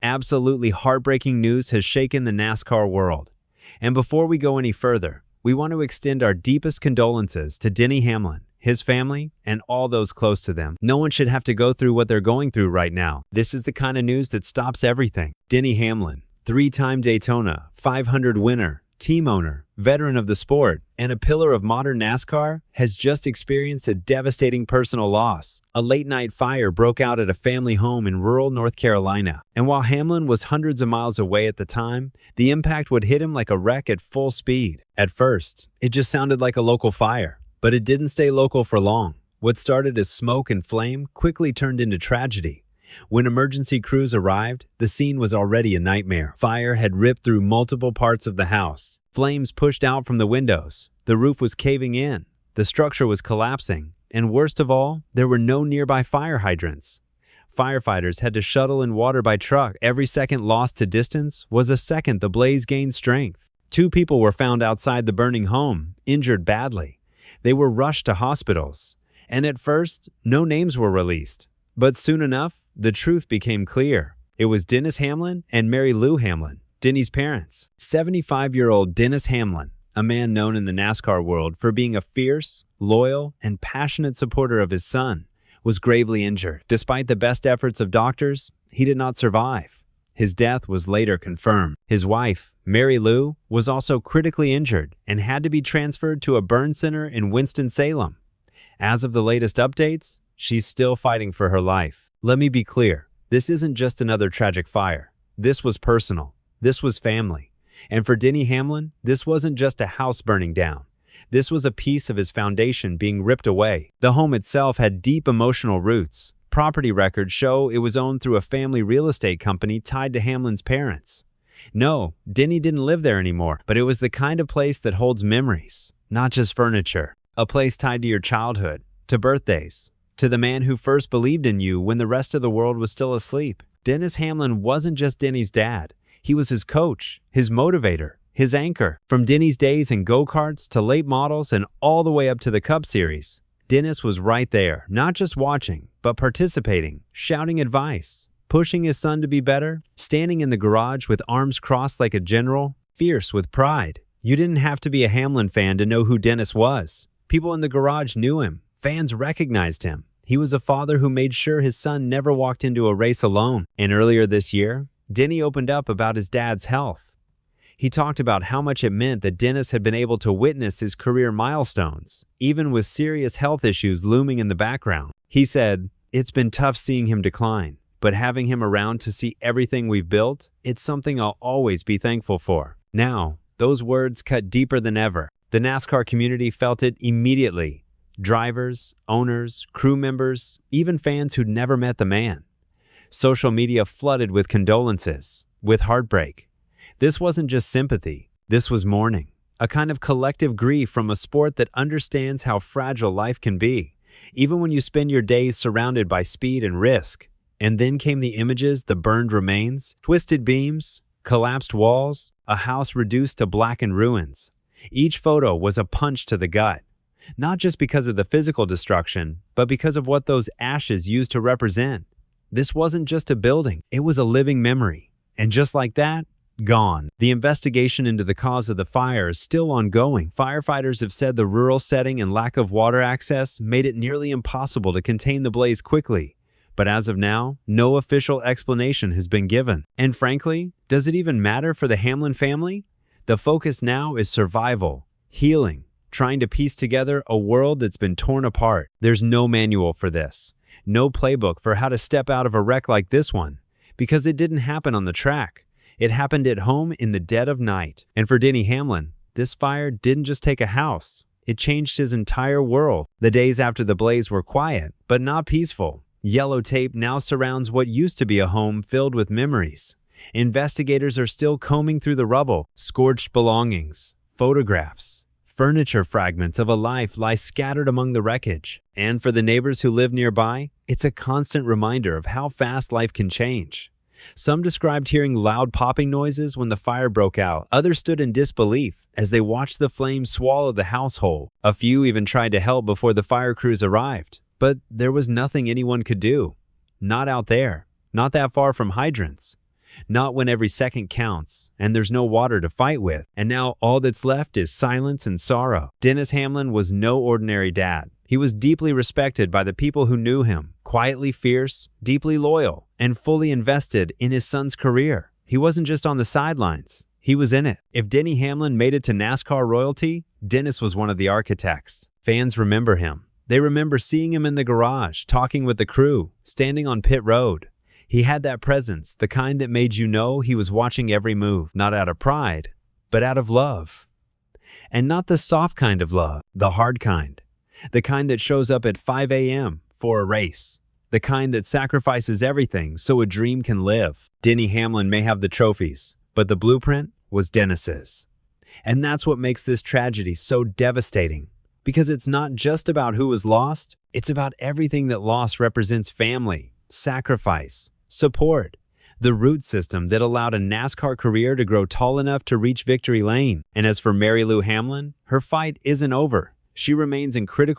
absolutely heartbreaking news has shaken the NASCAR world. And before we go any further, we want to extend our deepest condolences to Denny Hamlin, his family, and all those close to them. No one should have to go through what they're going through right now. This is the kind of news that stops everything. Denny Hamlin, three-time Daytona 500 winner, team owner, veteran of the sport, and a pillar of modern NASCAR, has just experienced a devastating personal loss. A late-night fire broke out at a family home in rural North Carolina, and while Hamlin was hundreds of miles away at the time, the impact would hit him like a wreck at full speed. At first, it just sounded like a local fire, but it didn't stay local for long. What started as smoke and flame quickly turned into tragedy. When emergency crews arrived, the scene was already a nightmare. Fire had ripped through multiple parts of the house. Flames pushed out from the windows. The roof was caving in. The structure was collapsing. And worst of all, there were no nearby fire hydrants. Firefighters had to shuttle in water by truck. Every second lost to distance was a second the blaze gained strength. 2 people were found outside the burning home, injured badly. They were rushed to hospitals. And at first, no names were released. But soon enough, the truth became clear. It was Dennis Hamlin and Mary Lou Hamlin, Denny's parents. 75-year-old Dennis Hamlin, a man known in the NASCAR world for being a fierce, loyal, and passionate supporter of his son, was gravely injured. Despite the best efforts of doctors, he did not survive. His death was later confirmed. His wife, Mary Lou, was also critically injured and had to be transferred to a burn center in Winston-Salem. As of the latest updates, she's still fighting for her life. Let me be clear, this isn't just another tragic fire. This was personal. This was family. And for Denny Hamlin, this wasn't just a house burning down. This was a piece of his foundation being ripped away. The home itself had deep emotional roots. Property records show it was owned through a family real estate company tied to Hamlin's parents. No, Denny didn't live there anymore, but it was the kind of place that holds memories, not just furniture. A place tied to your childhood, to birthdays, to the man who first believed in you when the rest of the world was still asleep. Dennis Hamlin wasn't just Denny's dad. He was his coach, his motivator, his anchor. From Denny's days in go-karts to late models and all the way up to the Cup Series, Dennis was right there, not just watching, but participating, shouting advice, pushing his son to be better, standing in the garage with arms crossed like a general, fierce with pride. You didn't have to be a Hamlin fan to know who Dennis was. People in the garage knew him. Fans recognized him. He was a father who made sure his son never walked into a race alone. And earlier this year, Denny opened up about his dad's health. He talked about how much it meant that Dennis had been able to witness his career milestones, even with serious health issues looming in the background. He said, "It's been tough seeing him decline, but having him around to see everything we've built, it's something I'll always be thankful for." Now, those words cut deeper than ever. The NASCAR community felt it immediately. Drivers, owners, crew members, even fans who'd never met the man. Social media flooded with condolences, with heartbreak. This wasn't just sympathy. This was mourning, a kind of collective grief from a sport that understands how fragile life can be, even when you spend your days surrounded by speed and risk. And then came the images, the burned remains, twisted beams, collapsed walls, a house reduced to blackened ruins. Each photo was a punch to the gut. Not just because of the physical destruction, but because of what those ashes used to represent. This wasn't just a building, it was a living memory. And just like that, gone. The investigation into the cause of the fire is still ongoing. Firefighters have said the rural setting and lack of water access made it nearly impossible to contain the blaze quickly. But as of now, no official explanation has been given. And frankly, does it even matter for the Hamlin family? The focus now is survival, healing, trying to piece together a world that's been torn apart. There's no manual for this, no playbook for how to step out of a wreck like this one, because it didn't happen on the track. It happened at home in the dead of night. And for Denny Hamlin, this fire didn't just take a house, it changed his entire world. The days after the blaze were quiet, but not peaceful. Yellow tape now surrounds what used to be a home filled with memories. Investigators are still combing through the rubble. Scorched belongings, photographs, furniture fragments of a life lie scattered among the wreckage. And for the neighbors who live nearby, it's a constant reminder of how fast life can change. Some described hearing loud popping noises when the fire broke out. Others stood in disbelief as they watched the flames swallow the house whole. A few even tried to help before the fire crews arrived. But there was nothing anyone could do. Not out there. Not that far from hydrants. Not when every second counts and there's no water to fight with. And now all that's left is silence and sorrow. Denny Hamlin was no ordinary dad. He was deeply respected by the people who knew him, quietly fierce, deeply loyal, and fully invested in his son's career. He wasn't just on the sidelines. He was in it. If Denny Hamlin made it to NASCAR royalty, Dennis was one of the architects. Fans remember him. They remember seeing him in the garage, talking with the crew, standing on pit road. He had that presence, the kind that made you know he was watching every move, not out of pride, but out of love. And not the soft kind of love, the hard kind. The kind that shows up at 5 a.m. for a race. The kind that sacrifices everything so a dream can live. Denny Hamlin may have the trophies, but the blueprint was Dennis's. And that's what makes this tragedy so devastating. Because it's not just about who was lost, it's about everything that loss represents: family, sacrifice, support, the root system that allowed a NASCAR career to grow tall enough to reach victory lane. And as for Mary Lou Hamlin, her fight isn't over. She remains in critical